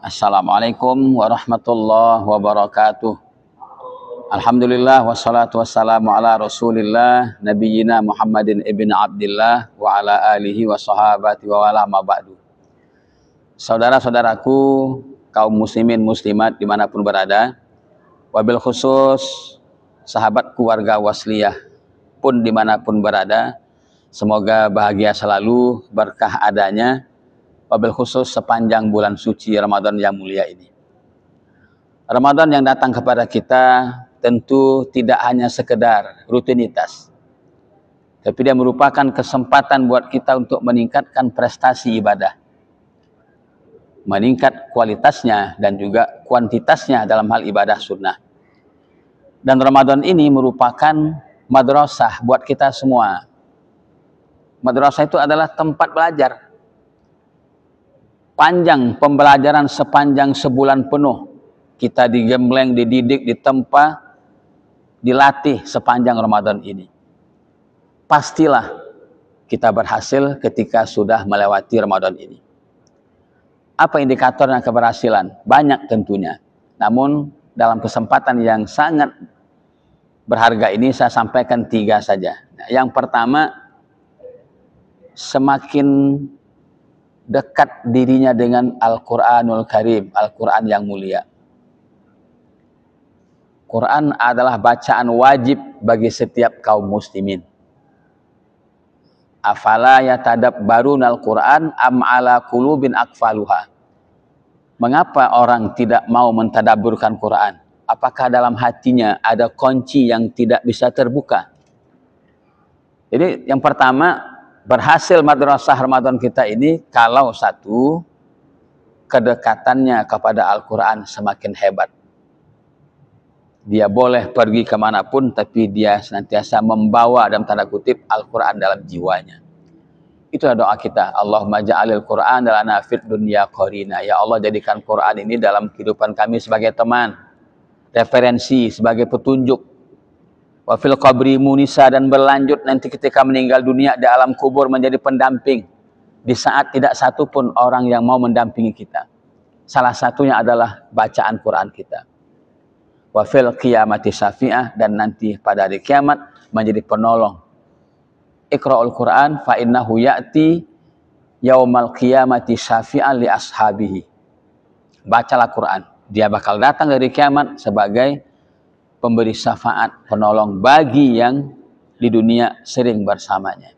Assalamualaikum warahmatullahi wabarakatuh. Alhamdulillah wassalatu wassalamu ala Rasulillah nabiyyina Muhammadin ibn Abdillah wa ala alihi wa sahabati wa wala ma ba'du. Saudara-saudaraku kaum muslimin muslimat dimanapun berada, wabil khusus sahabat keluarga Wasliyah pun dimanapun berada, semoga bahagia selalu berkah adanya, wabil khusus sepanjang bulan suci Ramadan yang mulia ini. Ramadan yang datang kepada kita tentu tidak hanya sekedar rutinitas, tapi dia merupakan kesempatan buat kita untuk meningkatkan prestasi ibadah, meningkat kualitasnya dan juga kuantitasnya dalam hal ibadah sunnah. Dan Ramadan ini merupakan madrasah buat kita semua. Madrasah itu adalah tempat belajar. Panjang pembelajaran sepanjang sebulan penuh. Kita digembleng, dididik, ditempa, dilatih sepanjang Ramadan ini. Pastilah kita berhasil ketika sudah melewati Ramadan ini. Apa indikatornya keberhasilan? Banyak tentunya. Namun dalam kesempatan yang sangat berharga ini saya sampaikan 3 saja. Yang pertama, semakin dekat dirinya dengan Al-Quranul Karim, Al-Quran yang mulia. Quran adalah bacaan wajib bagi setiap kaum muslimin. Afala yatadabbarunal Quran am ala qulubin aqfaluha. Mengapa orang tidak mau mentadabburkan Quran? Apakah dalam hatinya ada kunci yang tidak bisa terbuka? Jadi yang pertama, berhasil madrasah Ramadan kita ini kalau satu, kedekatannya kepada Al-Quran semakin hebat. Dia boleh pergi kemanapun, tapi dia senantiasa membawa dalam tanda kutip Al-Quran dalam jiwanya. Itulah doa kita. Allahumma ja'alil Quran lana fid dunya qarina. Ya Allah, jadikan Quran ini dalam kehidupan kami sebagai teman, referensi, sebagai petunjuk. Wa fil qabri munisa, dan berlanjut nanti ketika meninggal dunia di alam kubur menjadi pendamping. Di saat tidak satu pun orang yang mau mendampingi kita. Salah satunya adalah bacaan Quran kita. Wa fil qiyamati syafi'ah, dan nanti pada hari kiamat menjadi penolong. Iqra'ul Quran fa innahu ya'ti yaumal qiyamati syafi'an li ashabihi. Bacalah Quran, dia bakal datang dari kiamat sebagai pemberi syafaat, penolong bagi yang di dunia sering bersamanya.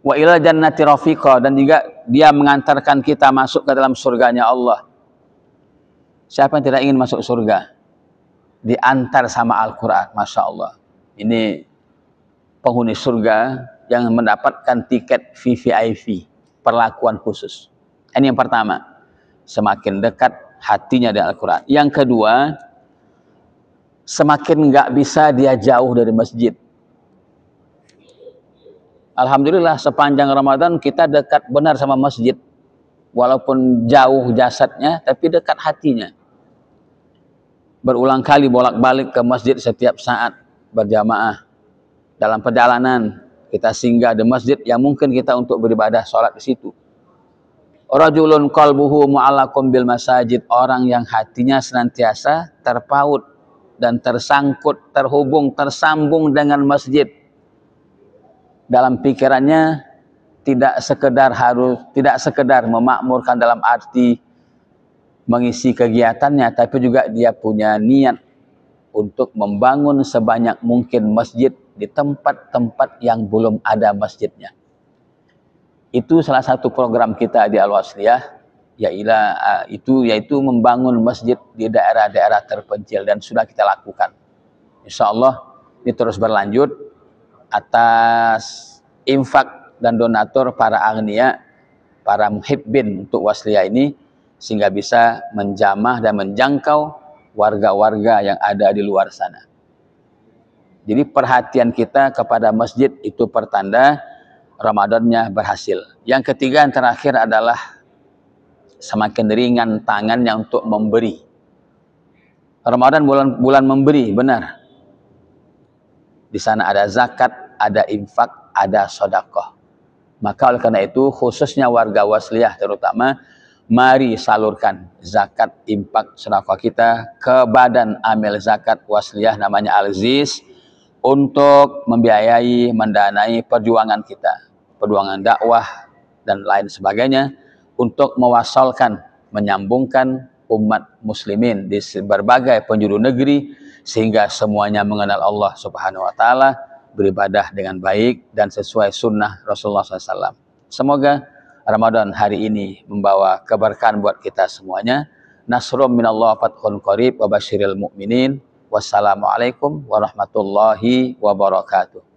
Wa ila jannati rafiqa, dan juga dia mengantarkan kita masuk ke dalam surganya Allah. Siapa yang tidak ingin masuk surga? Diantar sama Al-Quran, Masya Allah. Ini penghuni surga yang mendapatkan tiket VVIP, perlakuan khusus. Ini yang pertama, semakin dekat hatinya dengan Al-Quran. Yang kedua, semakin nggak bisa dia jauh dari masjid. Alhamdulillah sepanjang Ramadan kita dekat benar sama masjid. Walaupun jauh jasadnya, tapi dekat hatinya. Berulang kali bolak-balik ke masjid setiap saat berjamaah. Dalam perjalanan kita singgah di masjid yang mungkin kita untuk beribadah sholat di situ. Rajulun qalbuhu mu'allaqun bil masajid, orang yang hatinya senantiasa terpaut dan tersangkut, terhubung, tersambung dengan masjid. Dalam pikirannya tidak sekedar memakmurkan dalam arti mengisi kegiatannya, tapi juga dia punya niat untuk membangun sebanyak mungkin masjid di tempat-tempat yang belum ada masjidnya. Itu salah satu program kita di Al-Wasliyah, yaitu membangun masjid di daerah-daerah terpencil, dan sudah kita lakukan. Insya Allah ini terus berlanjut atas infak dan donatur para agniya, para muhibbin untuk Wasliyah ini, sehingga bisa menjamah dan menjangkau warga-warga yang ada di luar sana. Jadi perhatian kita kepada masjid itu pertanda Ramadannya berhasil. Yang ketiga, yang terakhir adalah semakin ringan tangannya untuk memberi. Ramadan bulan memberi, benar. Di sana ada zakat, ada infak, ada sedekah. Maka oleh karena itu khususnya warga Wasliyah terutama mari salurkan zakat, infak, sedekah kita ke badan amil zakat wasliyah namanya Al-Ziz untuk membiayai, mendanai perjuangan kita, perjuangan dakwah dan lain sebagainya, untuk mewasalkan, menyambungkan umat muslimin di berbagai penjuru negeri sehingga semuanya mengenal Allah Subhanahu wa taala, beribadah dengan baik dan sesuai sunnah Rasulullah SAW. Semoga Ramadan hari ini membawa keberkahan buat kita semuanya. Nasrum minallah fathun qarib wa basyiril mu'minin. Wassalamualaikum warahmatullahi wabarakatuh.